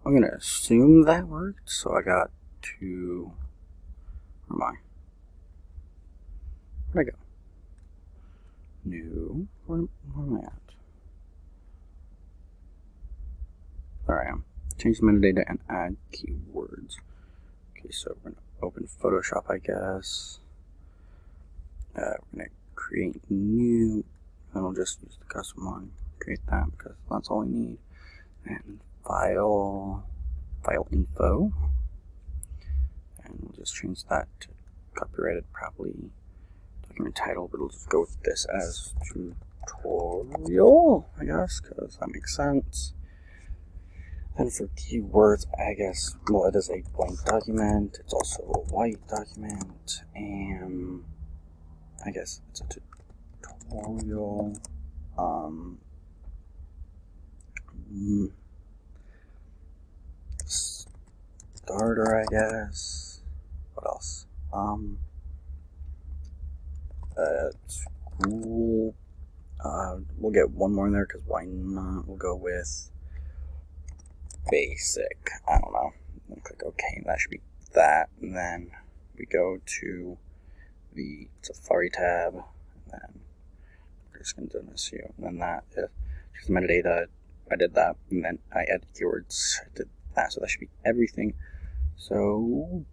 I'm gonna assume that worked, so I got to, where am I? Where'd I go? New, where am I at? There I am. Change metadata and add keywords. Okay, so we're gonna open Photoshop, I guess. We're gonna create new, and we'll just use the custom one, create that because that's all we need. And file info, and we'll just change that to copyrighted, probably document title, but we'll just go with this as tutorial, I guess, because that makes sense. And for keywords, I guess, well, it is a blank document, it's also a white document, and I guess it's a tutorial. Starter, I guess. What else? School. We'll get one more in there because why not? We'll go with basic. I don't know. I'm gonna click OK, and that should be that. And then we go to the Safari tab, and then we're just gonna do an SEO. And then that is just metadata. I did that, and then I added keywords. I did that, so that should be everything. So